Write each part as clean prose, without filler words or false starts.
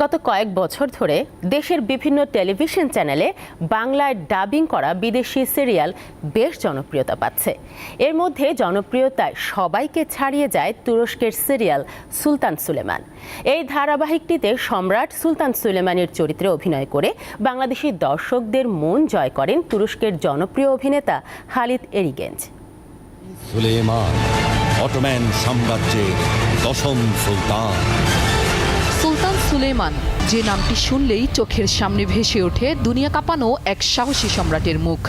গত কয়েক বছর ধরে দেশের বিভিন্ন টেলিভিশন চ্যানেলে বাংলায় ডাবিং করা বিদেশি সিরিয়াল বেশ জনপ্রিয়তা পাচ্ছে। এর মধ্যে জনপ্রিয়তায় সবাইকে ছাড়িয়ে যায় তুরস্কের সিরিয়াল সুলতান সুলেমান। এই ধারাবাহিকটিতে সম্রাট সুলতান সুলেমানের চরিত্রে অভিনয় করে বাংলাদেশি দর্শকদের মন জয় করেন তুরস্কের জনপ্রিয় অভিনেতা হালিদ এরিগেঞ্জ। সুলেমান, অটোম্যান সাম্রাজ্যের দশম সুলতান। সুলতান সুলেমান, যে নামটি শুনলেই চোখের সামনে ভেসে ওঠে দুনিয়া কাঁপানো এক সাহসী সম্রাটের মুখ।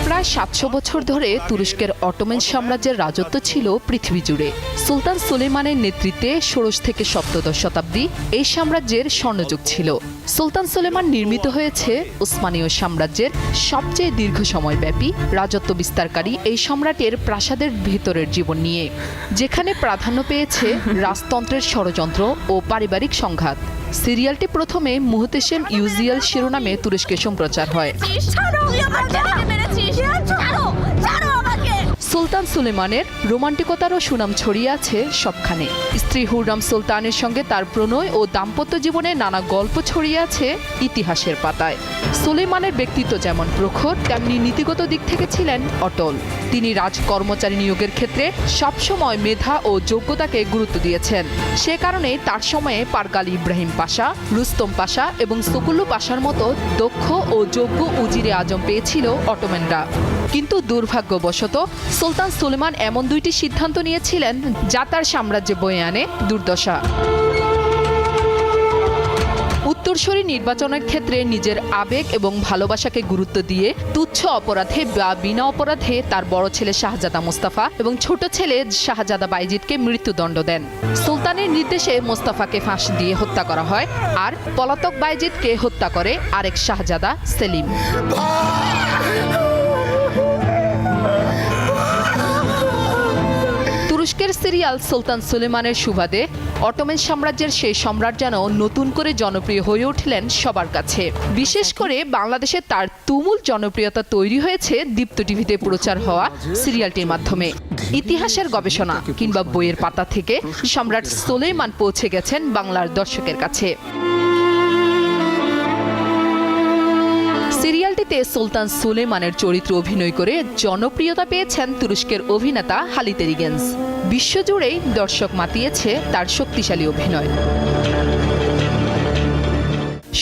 প্রায় ৭০০ বছর ধরে তুরস্কের অটোম্যান সাম্রাজ্যের রাজত্ব ছিল পৃথিবী জুড়ে। সুলতান সুলেমানের নেতৃত্বে ষোড়শ থেকে সপ্তদশ শতাব্দী এই সাম্রাজ্যের স্বর্ণযুগ ছিল। সুলতান সুলেমান নির্মিত হয়েছে উসমানীয় সাম্রাজ্যের সবচেয়ে দীর্ঘ সময়ব্যাপী রাজত্ব বিস্তারকারী এই সম্রাটের প্রাসাদের ভেতরের জীবন নিয়ে, যেখানে প্রাধান্য পেয়েছে রাজতন্ত্রের ষড়যন্ত্র ও পারিবারিক সংঘাত। সিরিয়ালটি প্রথমে মুহতেশেম ইউজিয়াল শিরোনামে তুরস্কে সম্প্রচার হয়। সুলতান সুলেমানের রোমান্টিকতারও সুনাম ছড়িয়ে আছে সবখানে। স্ত্রী হুররাম সুলতানের সঙ্গে তার প্রণয় ও দাম্পত্য জীবনে নানা গল্প ছড়িয়ে আছে ইতিহাসের পাতায়। সুলেমানের ব্যক্তিত্ব যেমন প্রখর, তেমনি নীতিগত দিক থেকে ছিলেন অটল। তিনি রাজকর্মচারী নিয়োগের ক্ষেত্রে সবসময় মেধা ও যোগ্যতাকে গুরুত্ব দিয়েছেন। সে কারণে তার সময়ে পারগাল ইব্রাহিম পাশা, রুস্তম পাশা এবং সকুল্লু পাশার মতো দক্ষ ও যোগ্য উজিরে আজম পেয়েছিল অটোম্যানরা। কিন্তু দুর্ভাগ্যবশত সুলতান সুলেমান এমন দুইটি সিদ্ধান্ত নিয়েছিলেন যা তার সাম্রাজ্যে বয়ে আনে দুর্দশা। উত্তরসূরি নির্বাচনের ক্ষেত্রে নিজের আবেগ এবং ভালোবাসাকে গুরুত্ব দিয়ে তুচ্ছ অপরাধে বা বিনা অপরাধে তার বড় ছেলে শাহজাদা মোস্তাফা এবং ছোট ছেলে শাহজাদা বাইজিদকে মৃত্যুদণ্ড দেন। সুলতানের নির্দেশে মোস্তাফাকে ফাঁস দিয়ে হত্যা করা হয়, আর পলাতক বাইজিদকে হত্যা করে আরেক শাহজাদা সেলিম। তুরস্কের সিরিয়াল সুলতান সুলেমানের সুবাদে অটোম্যান সাম্রাজ্যের সেই সম্রাট যেন নতুন করে জনপ্রিয় হয়ে উঠলেন সবার কাছে। বিশেষ করে বাংলাদেশে তার তুমুল জনপ্রিয়তা তৈরি হয়েছে দীপ্ত টিভিতে প্রচার হওয়া সিরিয়ালটির মাধ্যমে। ইতিহাসের গবেষণা কিংবা বইয়ের পাতা থেকে সম্রাট সুলেমান পৌঁছে গেছেন বাংলার দর্শকের কাছে। সিরিয়ালটিতে সুলতান সুলেমানের চরিত্রে অভিনয় করে জনপ্রিয়তা পেয়েছেন তুরস্কের অভিনেতা হালিদ এরিগেঞ্জ। বিশ্বজুড়েই দর্শক মাতিয়েছে তার শক্তিশালী অভিনয়।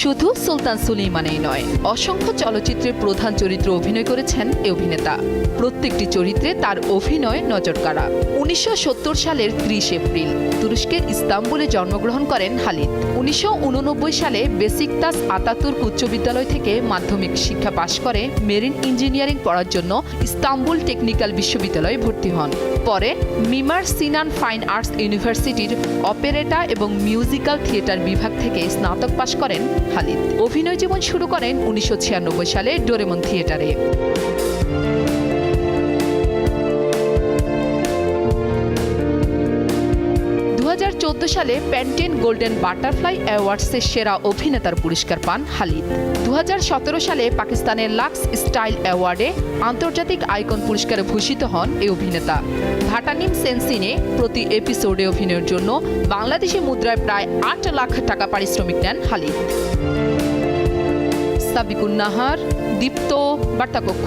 শুধু সুলতান সুলেমানই নয়, অসংখ্য চলচ্চিত্রের প্রধান চরিত্রে অভিনয় করেছেন এই অভিনেতা। প্রত্যেকটি চরিত্রে তার অভিনয় নজরকাড়া। ১৯৭০ সালের ৩০ এপ্রিল তুরস্কের ইস্তাম্বুলে জন্মগ্রহণ করেন হালিদ। ১৯৮৯ সালে বেসিকতাস আতাতুর্ক উচ্চ বিদ্যালয় থেকে মাধ্যমিক শিক্ষা পাশ করে মেরিন ইঞ্জিনিয়ারিং পড়ার জন্য ইস্তাম্বুল টেকনিক্যাল বিশ্ববিদ্যালয়ে ভর্তি হন। পরে মিমার সিনান ফাইন আর্টস ইউনিভার্সিটির অপারেটা এবং মিউজিক্যাল থিয়েটার বিভাগ থেকে স্নাতক পাশ করেন হালিদ। অভিনয় জীবন শুরু করেন ১৯৯৬ সালে ডোরেমন থিয়েটারে। ২০১৪ সালে প্যান্টেন গোল্ডেন বাটারফ্লাই অ্যাওয়ার্ডসের সেরা অভিনেতার পুরস্কার পান হালিদ। ২০১৭ সালে পাকিস্তানের লাক্স স্টাইল অ্যাওয়ার্ডে আন্তর্জাতিক আইকন পুরস্কারে ভূষিত হন এই অভিনেতা। ভাটানিম সেন্সিনে প্রতি এপিসোডে অভিনয়ের জন্য বাংলাদেশি মুদ্রায় প্রায় ৮ লাখ টাকা পারিশ্রমিক নেন হালিদ। সাবিকুন নাহার, দীপ্ত, বার্তাকক্ষ।